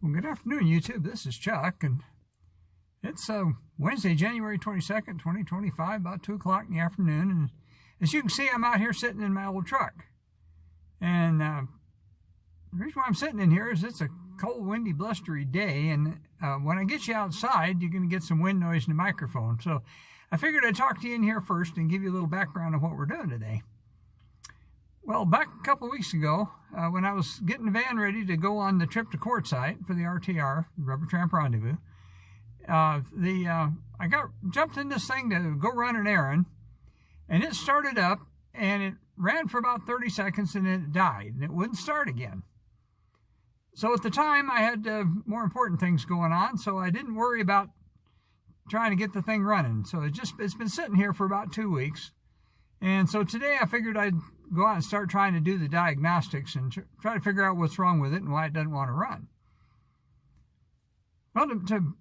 Well, good afternoon, YouTube. This is Chuck, and it's Wednesday, January 22nd, 2025, about 2 o'clock in the afternoon. And as you can see, I'm out here sitting in my old truck. And the reason why I'm sitting in here is it's a cold, windy, blustery day. And when I get you outside, you're going to get some wind noise in the microphone. So I figured I'd talk to you in here first and give you a little background on what we're doing today. Well, back a couple of weeks ago, when I was getting the van ready to go on the trip to Quartzsite for the RTR, Rubber Tramp Rendezvous, I jumped in this thing to go run an errand, and it started up, and it ran for about 30 seconds, and then it died, and it wouldn't start again. So at the time, I had more important things going on, so I didn't worry about trying to get the thing running. So it's been sitting here for about 2 weeks. And so today I figured I'd go out and start trying to do the diagnostics and try to figure out what's wrong with it and why it doesn't want to run. Well, to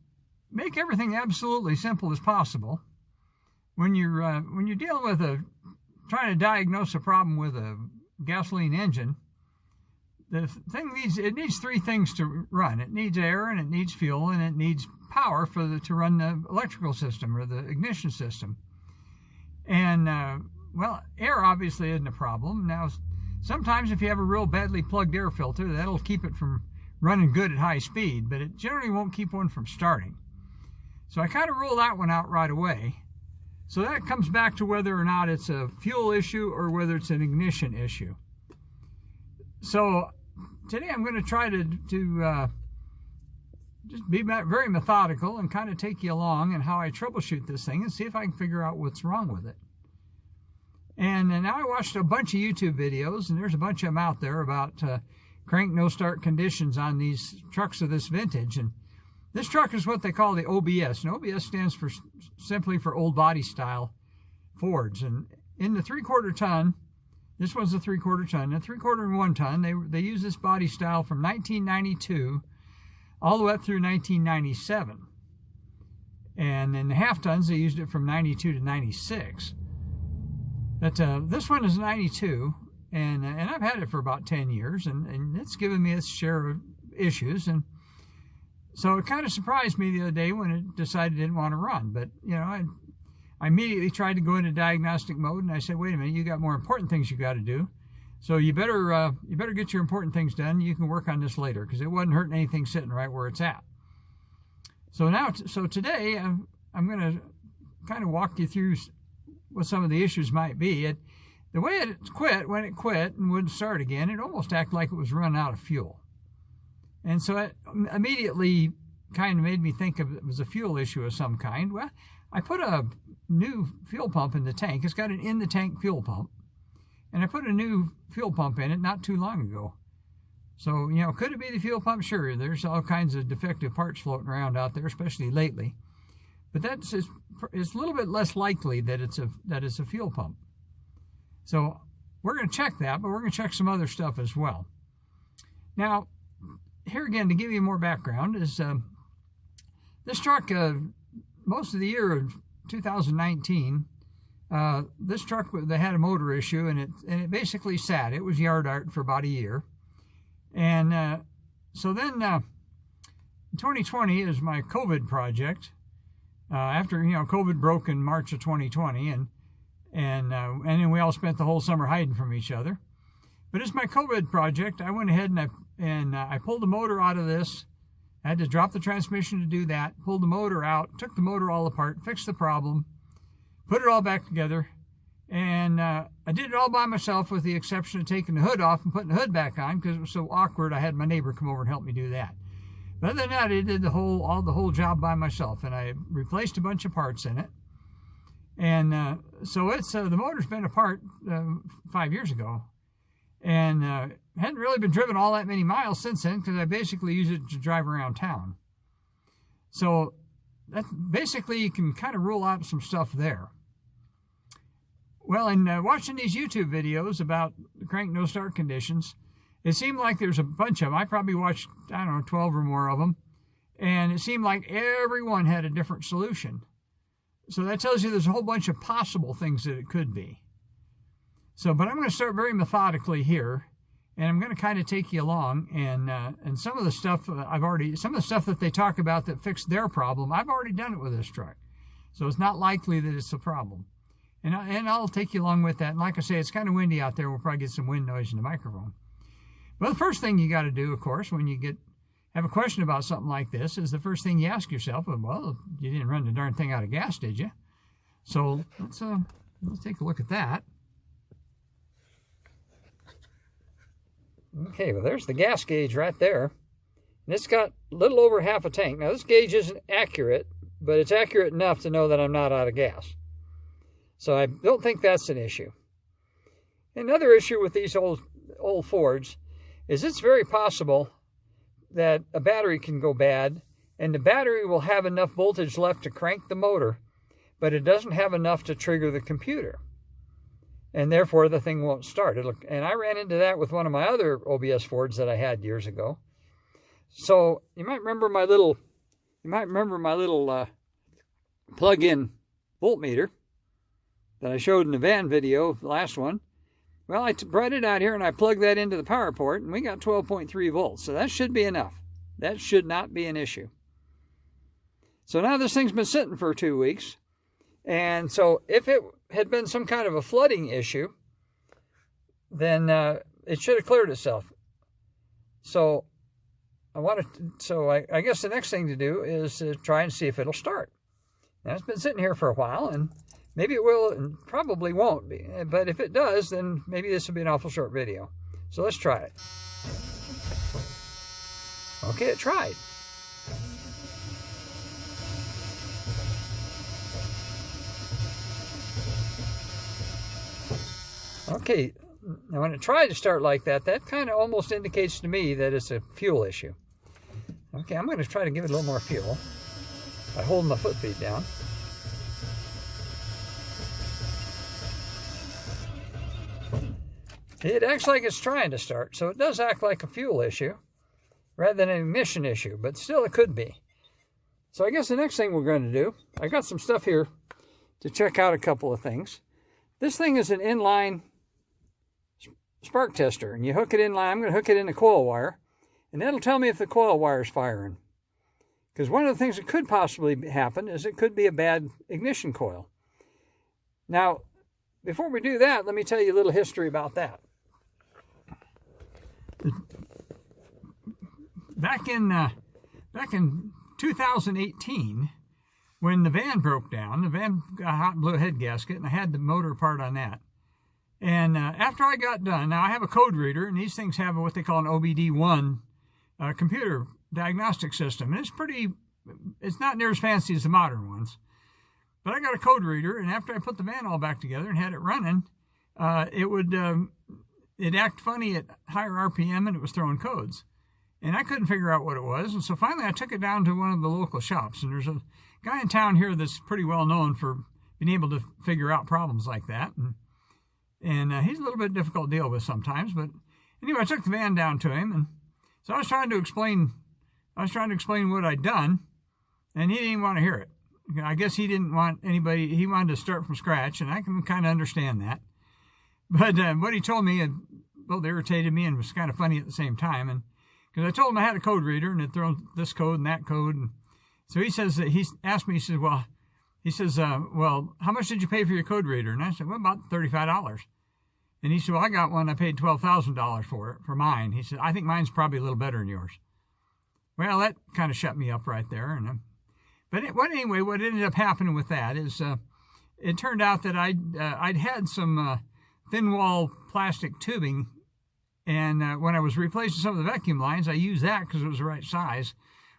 make everything absolutely simple as possible, when you're dealing with trying to diagnose a problem with a gasoline engine, the thing needs three things to run. It needs air, and it needs fuel, and it needs power to run the electrical system or the ignition system. And well, air obviously isn't a problem. Now, sometimes if you have a real badly plugged air filter, that'll keep it from running good at high speed, but it generally won't keep one from starting. So I kind of rule that one out right away. So that comes back to whether or not it's a fuel issue or whether it's an ignition issue. So today I'm going to try to just be very methodical and kind of take you along in how I troubleshoot this thing and see if I can figure out what's wrong with it. And now I watched a bunch of YouTube videos, and there's a bunch of them out there about crank no start conditions on these trucks of this vintage. And this truck is what they call the OBS. And OBS stands for simply for old body style Fords. And in the 3/4 ton, this one's a 3/4 ton, a 3/4 and 1 ton, they use this body style from 1992 all the way up through 1997. And in the half tons, they used it from 92 to 96. But this one is 92, and I've had it for about 10 years, and it's given me its share of issues. And so it kind of surprised me the other day when it decided it didn't want to run. But, you know, I immediately tried to go into diagnostic mode, and I said, wait a minute, you got more important things you got to do. So you better get your important things done. You can work on this later, because it wasn't hurting anything sitting right where it's at. So today I'm going to kind of walk you through what some of the issues might be. The way it quit, when it quit and wouldn't start again, it almost acted like it was running out of fuel. And so it immediately kind of made me think it was a fuel issue of some kind. Well, I put a new fuel pump in the tank. It's got an in-the-tank fuel pump. And I put a new fuel pump in it not too long ago. So, you know, could it be the fuel pump? Sure, there's all kinds of defective parts floating around out there, especially lately. But it's a little bit less likely that it's a fuel pump. So we're going to check that, but we're going to check some other stuff as well. Now, here again, to give you more background, is this truck, most of the year of 2019, this truck, they had a motor issue, and it basically sat. It was yard art for about a year. And so then 2020 is my COVID project. After, you know, COVID broke in March of 2020, and then we all spent the whole summer hiding from each other. But it's my COVID project. I went ahead and I pulled the motor out of this. I had to drop the transmission to do that. Pulled the motor out, took the motor all apart, fixed the problem, put it all back together, and I did it all by myself, with the exception of taking the hood off and putting the hood back on, because it was so awkward. I had my neighbor come over and help me do that. But other than that, I did the whole job by myself, and I replaced a bunch of parts in it. And so the motor's been apart 5 years ago, and hadn't really been driven all that many miles since then, because I basically use it to drive around town. So that's basically, you can kind of rule out some stuff there. Well, in watching these YouTube videos about the crank no start conditions, it seemed like there's a bunch of them. I probably watched, I don't know, 12 or more of them. And it seemed like everyone had a different solution. So that tells you there's a whole bunch of possible things that it could be. So, but I'm going to start very methodically here and I'm going to kind of take you along. And some of the stuff some of the stuff that they talk about that fixed their problem, I've already done it with this truck. So it's not likely that it's a problem. And I'll take you along with that. And like I say, it's kind of windy out there. We'll probably get some wind noise in the microphone. Well, the first thing you got to do, of course, when you have a question about something like this, is the first thing you ask yourself, well, you didn't run the darn thing out of gas, did you? So let's take a look at that. Okay, well, there's the gas gauge right there. And it's got a little over half a tank. Now, this gauge isn't accurate, but it's accurate enough to know that I'm not out of gas. So I don't think that's an issue. Another issue with these old Fords is it's very possible that a battery can go bad, and the battery will have enough voltage left to crank the motor, but it doesn't have enough to trigger the computer. And therefore, the thing won't start. And I ran into that with one of my other OBS Fords that I had years ago. So you might remember my little plug-in voltmeter that I showed in the van video, the last one. Well, I brought it out here and I plugged that into the power port, and we got 12.3 volts. So that should be enough. That should not be an issue. So now this thing's been sitting for 2 weeks. And so if it had been some kind of a flooding issue, then it should have cleared itself. So I guess the next thing to do is to try and see if it'll start. Now, it's been sitting here for a while, and maybe it will and probably won't be. But if it does, then maybe this will be an awful short video. So let's try it. Okay, it tried. Okay, now when it tried to start like that, that kind of almost indicates to me that it's a fuel issue. Okay, I'm going to try to give it a little more fuel by holding my foot feet down. It acts like it's trying to start, so it does act like a fuel issue rather than an ignition issue, but still it could be. So I guess the next thing we're going to do, I got some stuff here to check out a couple of things. This thing is an inline spark tester, and you hook it in line. I'm going to hook it in the coil wire, and that'll tell me if the coil wire is firing. Because one of the things that could possibly happen is it could be a bad ignition coil. Now, before we do that, let me tell you a little history about that. Back in 2018, when the van broke down, the van got hot and blew a head gasket, and I had the motor part on that. And after I got done, now I have a code reader, and these things have what they call an OBD1 computer diagnostic system. And it's not near as fancy as the modern ones. But I got a code reader, and after I put the van all back together and had it running, it'd act funny at higher RPM, and it was throwing codes. And I couldn't figure out what it was. And so finally I took it down to one of the local shops. And there's a guy in town here that's pretty well known for being able to figure out problems like that. And he's a little bit difficult to deal with sometimes. But anyway, I took the van down to him. And so I was trying to explain what I'd done. And he didn't even want to hear it. I guess he didn't want anybody, he wanted to start from scratch. And I can kind of understand that. But what he told me both irritated me and was kind of funny at the same time. And because I told him I had a code reader and had thrown this code and that code. And so he asked me, well, how much did you pay for your code reader? And I said, well, about $35. And he said, well, I got one. I paid $12,000 for it, for mine. He said, I think mine's probably a little better than yours. Well, that kind of shut me up right there. But anyway, what ended up happening with that is it turned out that I'd had some thin wall plastic tubing. And when I was replacing some of the vacuum lines, I used that because it was the right size.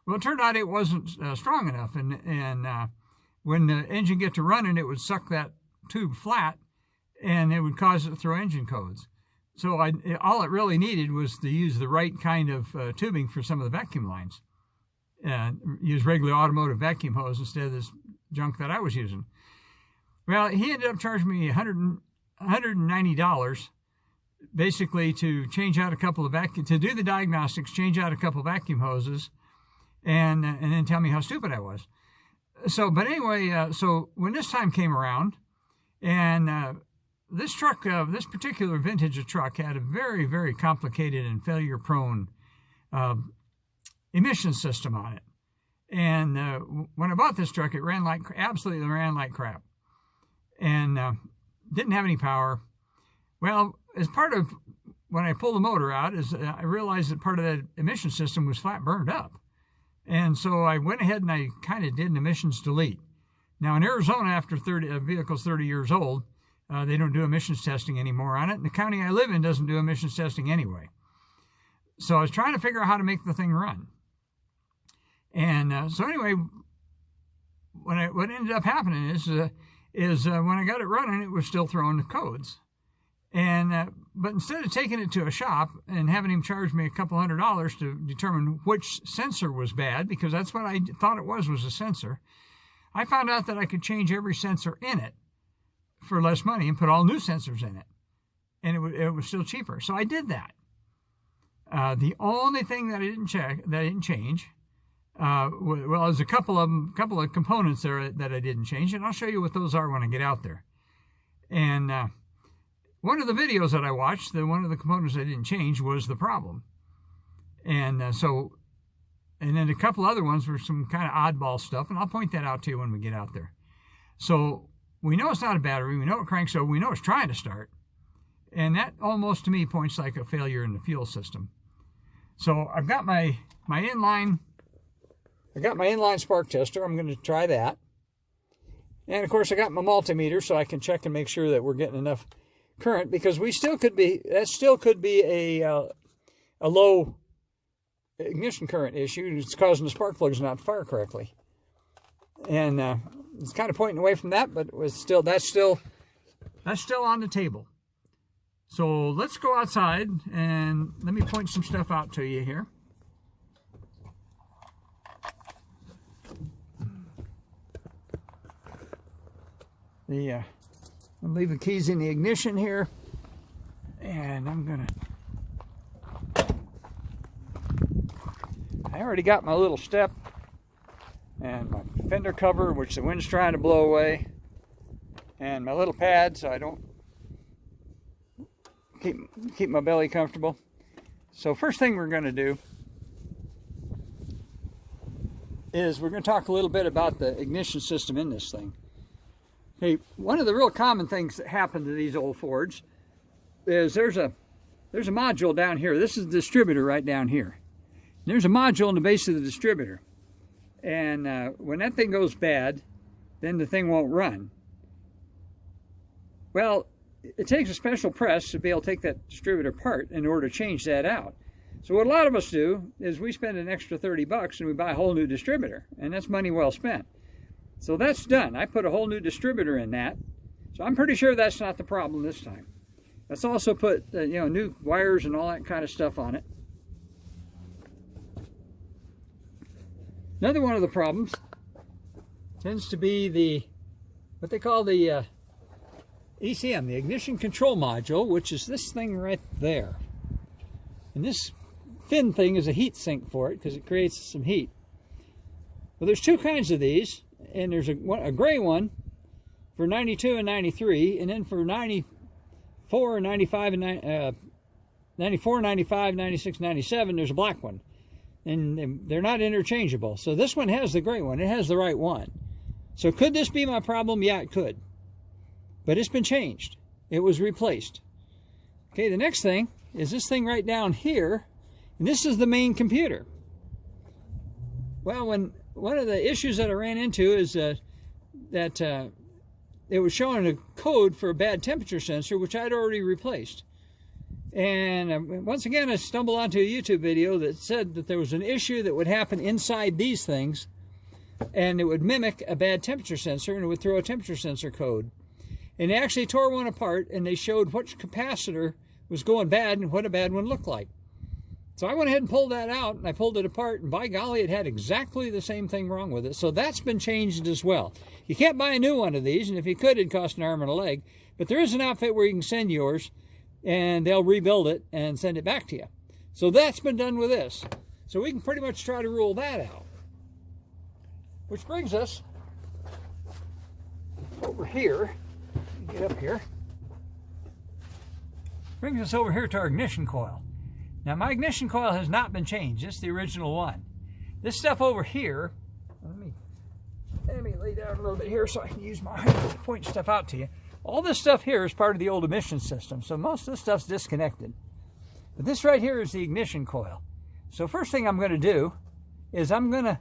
Well, it turned out it wasn't strong enough. And when the engine get to running, it would suck that tube flat, and it would cause it to throw engine codes. So all it really needed was to use the right kind of tubing for some of the vacuum lines. Use regular automotive vacuum hose instead of this junk that I was using. Well, he ended up charging me $190 basically to change out a couple of to do the diagnostics, change out a couple of vacuum hoses, and then tell me how stupid I was. So, but anyway, so when this time came around, and this truck, this particular vintage of truck had a very, very complicated and failure-prone emission system on it. And when I bought this truck, it absolutely ran like crap, and didn't have any power. Well, as part of when I pulled the motor out, I realized that part of that emission system was flat burned up. And so I went ahead and I kind of did an emissions delete. Now in Arizona, after a vehicle's 30 years old, they don't do emissions testing anymore on it. And the county I live in doesn't do emissions testing anyway. So I was trying to figure out how to make the thing run. And so anyway, what ended up happening is when I got it running, it was still throwing the codes. And but instead of taking it to a shop and having him charge me a couple $100 to determine which sensor was bad, because that's what I thought it was a sensor, I found out that I could change every sensor in it for less money and put all new sensors in it, and it was still cheaper. So I did that. The only thing that I didn't change, well, there's a couple of components there that I didn't change, and I'll show you what those are when I get out there. And one of the videos that I watched, one of the components I didn't change was the problem. And and then a couple other ones were some kind of oddball stuff, and I'll point that out to you when we get out there. So we know it's not a battery, we know it cranks over, we know it's trying to start, and that almost to me points like a failure in the fuel system. So I've got my inline spark tester. I'm going to try that. And of course I got my multimeter so I can check and make sure that we're getting enough current, because that still could be a low ignition current issue. It's causing the spark plugs not to fire correctly. And it's kind of pointing away from that, but that's still on the table. So let's go outside and let me point some stuff out to you here. I'll leave the keys in the ignition here, and I already got my little step and my fender cover, which the wind's trying to blow away, and my little pad so I don't keep my belly comfortable. So first thing we're going to do is we're going to talk a little bit about the ignition system in this thing. Hey, one of the real common things that happen to these old Fords is there's a module down here. This is the distributor right down here. There's a module in the base of the distributor. And when that thing goes bad, then the thing won't run. Well, it takes a special press to be able to take that distributor apart in order to change that out. So what a lot of us do is we spend an extra 30 bucks and we buy a whole new distributor, and that's money well spent. So that's done. I put a whole new distributor in that. So I'm pretty sure that's not the problem this time. Let's also put new wires and all that kind of stuff on it. Another one of the problems tends to be what they call the ECM, the ignition control module, which is this thing right there. And this fin thing is a heat sink for it because it creates some heat. Well, there's two kinds of these, and there's a gray one for 92 and 93, and then for 94, 95, and 94, 95, 96, 97, there's a black one. And they're not interchangeable. So this one has the gray one. It has the right one. So could this be my problem? Yeah, it could. But it's been changed. It was replaced. Okay, the next thing is this thing right down here, and this is the main computer. Well, one of the issues that I ran into is that it was showing a code for a bad temperature sensor, which I'd already replaced. And once again, I stumbled onto a YouTube video that said that there was an issue that would happen inside these things, and it would mimic a bad temperature sensor, and it would throw a temperature sensor code. And they actually tore one apart, and they showed which capacitor was going bad and what a bad one looked like. So I went ahead and pulled that out, and I pulled it apart, and by golly, it had exactly the same thing wrong with it. So that's been changed as well. You can't buy a new one of these, and if you could, it'd cost an arm and a leg. But there is an outfit where you can send yours, and they'll rebuild it and send it back to you. So that's been done with this. So we can pretty much try to rule that out. Which brings us over here. Get up here. brings us over here to our ignition coil. Now my ignition coil has not been changed, it's the original one. This stuff over here, let me lay down a little bit here so I can use my hand to point stuff out to you. All this stuff here is part of the old emission system, so most of this stuff's disconnected. But this right here is the ignition coil. So first thing I'm going to do is I'm going to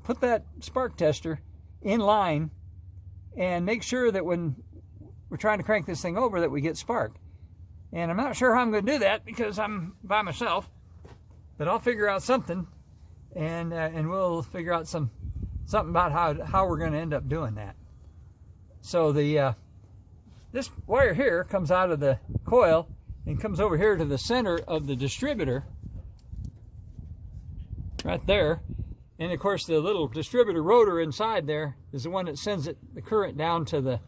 put that spark tester in line and make sure that when we're trying to crank this thing over that we get spark. And I'm not sure how I'm going to do that because I'm by myself, but I'll figure out something, and we'll figure out something about how we're going to end up doing that. So this wire here comes out of the coil and comes over here to the center of the distributor, right there. And of course the little distributor rotor inside there is the one that sends the current down to the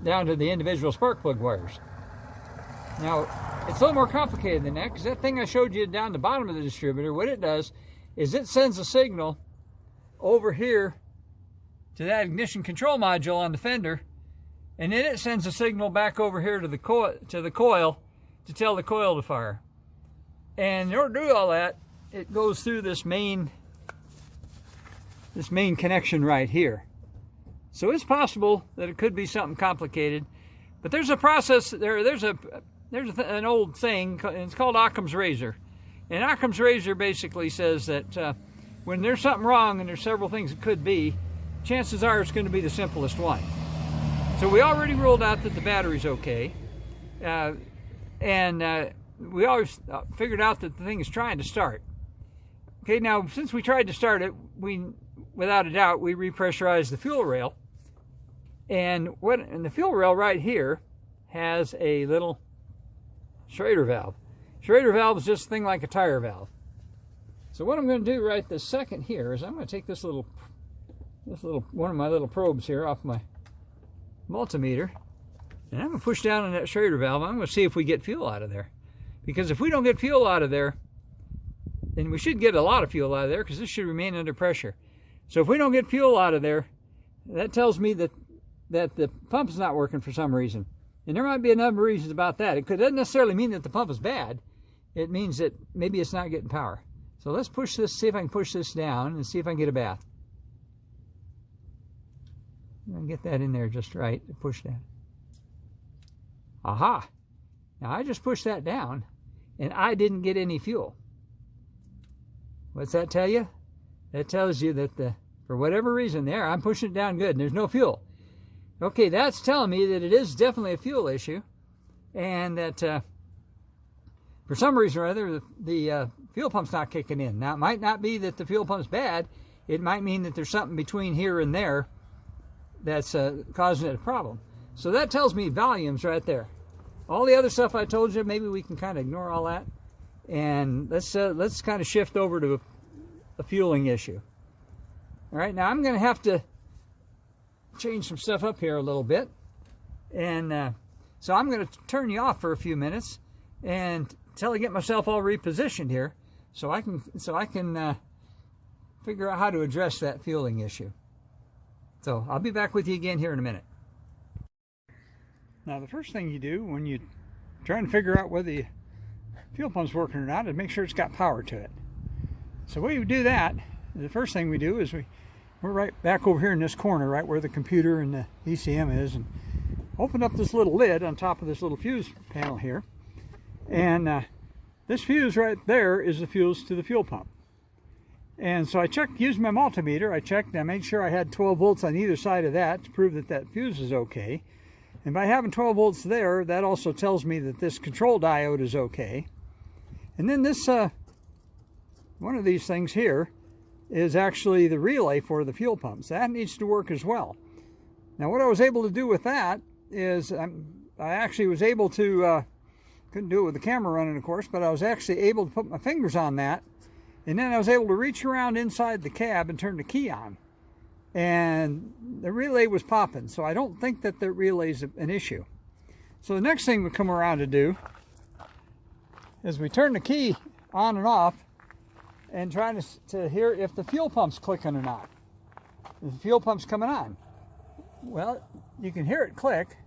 individual spark plug wires. Now it's a little more complicated than that, because that thing I showed you down the bottom of the distributor, what it does is it sends a signal over here to that ignition control module on the fender, and then it sends a signal back over here to the coil to tell the coil to fire. And in order to do all that, it goes through this main connection right here. So it's possible that it could be something complicated, but there's a process there's an old thing, it's called Occam's razor. And Occam's razor basically says that when there's something wrong and there's several things it could be, chances are it's going to be the simplest one. So we already ruled out that the battery's okay, and we always figured out that the thing is trying to start. Okay, now since we tried to start it, without a doubt, we repressurized the fuel rail, and the fuel rail right here has a little Schrader valve. Schrader valve is just a thing like a tire valve. So what I'm going to do right this second here is I'm going to take this little one of my little probes here off my multimeter, and I'm going to push down on that Schrader valve. I'm going to see if we get fuel out of there, because if we don't get fuel out of there, then we should get a lot of fuel out of there, because this should remain under pressure. So if we don't get fuel out of there, that tells me that the pump is not working for some reason. And there might be a number of reasons about that. It doesn't necessarily mean that the pump is bad. It means that maybe it's not getting power. So let's push this, see if I can push this down and see if I can get a bath. I'm going to get that in there just right to push that. Aha! Now I just pushed that down and I didn't get any fuel. What's that tell you? That tells you that for whatever reason there, I'm pushing it down good and there's no fuel. Okay, that's telling me that it is definitely a fuel issue, and that for some reason or other, the fuel pump's not kicking in. Now, it might not be that the fuel pump's bad. It might mean that there's something between here and there that's causing it a problem. So that tells me volumes right there. All the other stuff I told you, maybe we can kind of ignore all that, and let's kind of shift over to a fueling issue. All right, now I'm going to have to change some stuff up here a little bit, and so I'm going to turn you off for a few minutes until I get myself all repositioned here, so I can figure out how to address that fueling issue. So I'll be back with you again here in a minute. Now the first thing you do when you're trying to figure out whether the fuel pump's working or not is make sure it's got power to it. So when you do that, the first thing we do is we're right back over here in this corner, right where the computer and the ECM is, and open up this little lid on top of this little fuse panel here. And this fuse right there is the fuse to the fuel pump. And so I used my multimeter, I checked and I made sure I had 12 volts on either side of that to prove that that fuse is okay. And by having 12 volts there, that also tells me that this control diode is okay. And then this, one of these things here, is actually the relay for the fuel pumps. That needs to work as well. Now what I was able to do with that is I actually was able to, couldn't do it with the camera running of course, but I was actually able to put my fingers on that, and then I was able to reach around inside the cab and turn the key on. And the relay was popping, so I don't think that the relay is an issue. So the next thing we come around to do is we turn the key on and off and trying to hear if the fuel pump's clicking or not. If the fuel pump's coming on. Well, you can hear it click.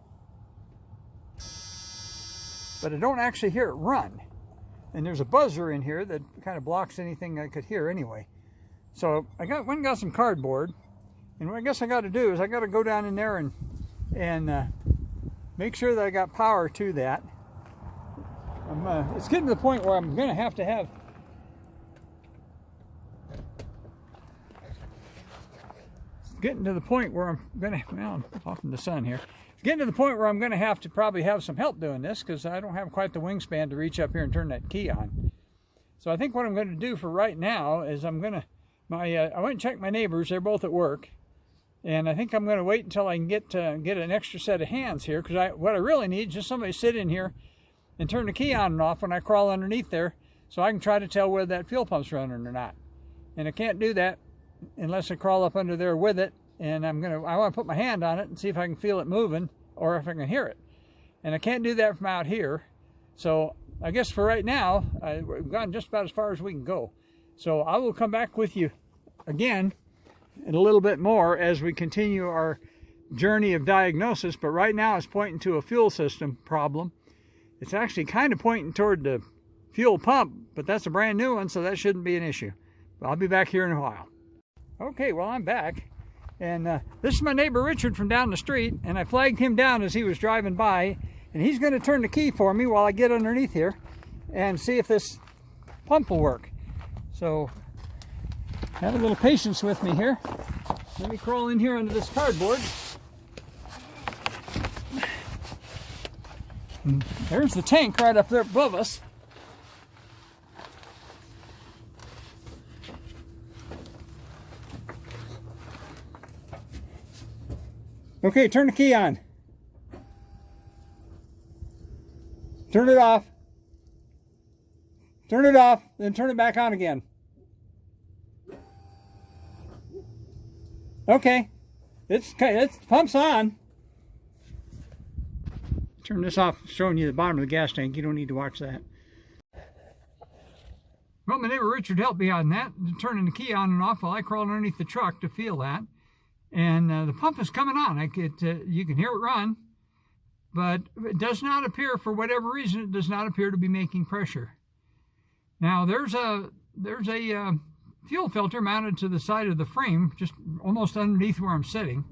but I don't actually hear it run. And there's a buzzer in here that kind of blocks anything I could hear anyway. So I went and got some cardboard, and what I guess I got to do is I got to go down in there and make sure that I got power to that. It's getting to the point where I'm going to have well, I'm off in the sun here. It's getting to the point where I'm going to have to probably have some help doing this, because I don't have quite the wingspan to reach up here and turn that key on. So I think what I'm going to do for right now is I went and checked my neighbors. They're both at work, and I think I'm going to wait until I can get an extra set of hands here, because what I really need is just somebody to sit in here and turn the key on and off when I crawl underneath there, so I can try to tell whether that fuel pump's running or not. And I can't do that unless I crawl up under there with it, and I want to put my hand on it and see if I can feel it moving or if I can hear it. And I can't do that from out here. So I guess for right now, we've gone just about as far as we can go. So I will come back with you again in a little bit more as we continue our journey of diagnosis, but right now it's pointing to a fuel system problem. It's actually kind of pointing toward the fuel pump, but that's a brand new one, so that shouldn't be an issue. But I'll be back here in a while. Okay, well, I'm back, and this is my neighbor Richard from down the street, and I flagged him down as he was driving by, and he's going to turn the key for me while I get underneath here and see if this pump will work. So have a little patience with me here. Let me crawl in here under this cardboard. And there's the tank right up there above us. Okay, turn the key on. Turn it off. Turn it off, then turn it back on again. Okay, it's pump's on. Turn this off, showing you the bottom of the gas tank. You don't need to watch that. Well, my neighbor Richard helped me on that, turning the key on and off while I crawled underneath the truck to feel that. And the pump is coming on. You can hear it run, but it does not appear, for whatever reason, it does not appear to be making pressure. Now there's a fuel filter mounted to the side of the frame, just almost underneath where I'm sitting,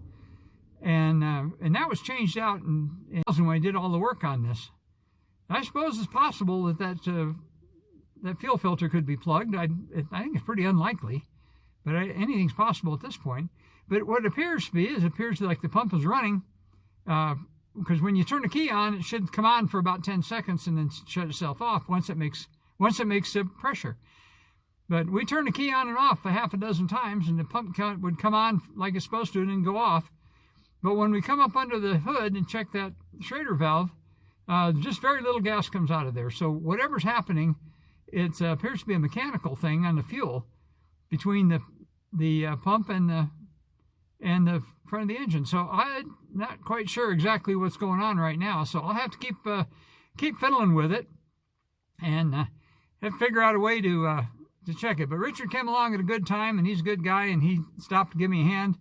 and that was changed out in when I did all the work on this. I suppose it's possible that fuel filter could be plugged. I think it's pretty unlikely, but anything's possible at this point. But what it appears to be is, it appears like the pump is running, because when you turn the key on, it should come on for about 10 seconds and then shut itself off once it makes pressure. But we turn the key on and off a half a dozen times, and the pump would come on like it's supposed to and then go off. But when we come up under the hood and check that Schrader valve, just very little gas comes out of there. So whatever's happening, it appears to be a mechanical thing on the fuel between the pump and the front of the engine. So I'm not quite sure exactly what's going on right now. So I'll have to keep fiddling with it and have to figure out a way to check it. But Richard came along at a good time, and he's a good guy, and he stopped to give me a hand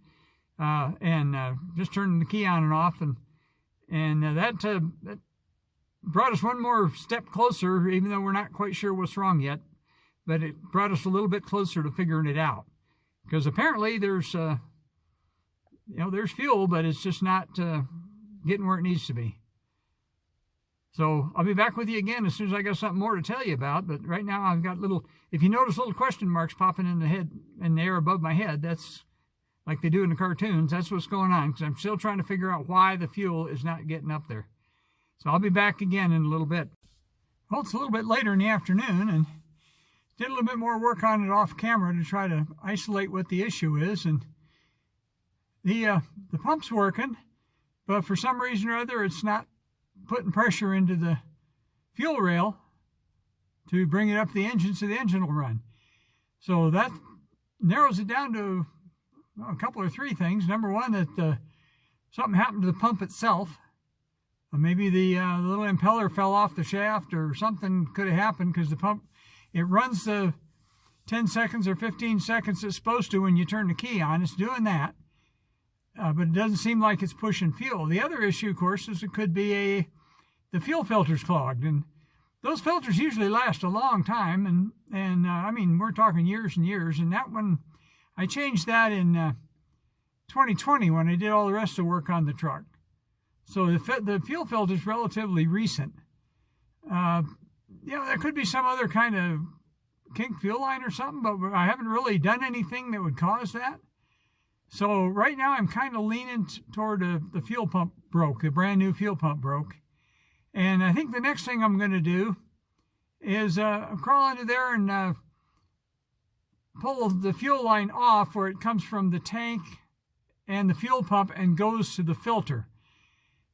and just turned the key on and off, and that brought us one more step closer, even though we're not quite sure what's wrong yet. But it brought us a little bit closer to figuring it out, because apparently there's fuel, but it's just not getting where it needs to be. So I'll be back with you again as soon as I got something more to tell you about. But right now I've got if you notice little question marks popping in the air above my head, that's like they do in the cartoons. That's what's going on, because I'm still trying to figure out why the fuel is not getting up there. So I'll be back again in a little bit. Well, it's a little bit later in the afternoon, and did a little bit more work on it off camera to try to isolate what the issue is. And the pump's working, but for some reason or other, it's not putting pressure into the fuel rail to bring it up the engine so the engine will run. So that narrows it down to a couple or three things. Number one, that something happened to the pump itself. Maybe the little impeller fell off the shaft, or something could have happened, because the pump, it runs the 10 seconds or 15 seconds it's supposed to when you turn the key on. It's doing that. But it doesn't seem like it's pushing fuel. The other issue, of course, is it could be the fuel filter's clogged. And those filters usually last a long time. And I mean, we're talking years and years. And that one, I changed that in 2020 when I did all the rest of the work on the truck. So the fuel filter is relatively recent. There could be some other kind of kink fuel line or something, but I haven't really done anything that would cause that. So right now I'm kind of leaning toward the fuel pump broke, the brand new fuel pump broke. And I think the next thing I'm going to do is crawl under there and pull the fuel line off where it comes from the tank and the fuel pump and goes to the filter.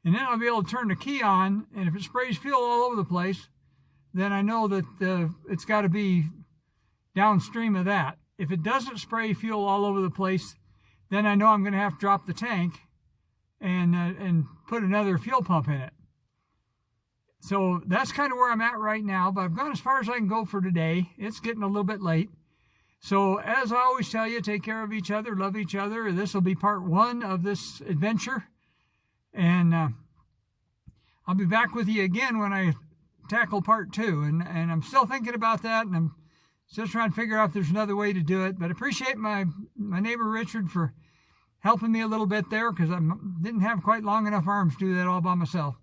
And then I'll be able to turn the key on, and if it sprays fuel all over the place, then I know that it's got to be downstream of that. If it doesn't spray fuel all over the place, then I know I'm going to have to drop the tank and put another fuel pump in it. So that's kind of where I'm at right now, but I've gone as far as I can go for today. It's getting a little bit late. So as I always tell you, take care of each other, love each other. This will be part 1 of this adventure. And I'll be back with you again when I tackle part 2. And I'm still thinking about that, and I'm still trying to figure out if there's another way to do it. But I appreciate my neighbor Richard for helping me a little bit there, because I didn't have quite long enough arms to do that all by myself.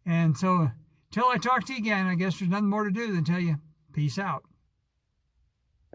And so, till I talk to you again, I guess there's nothing more to do than tell you, peace out.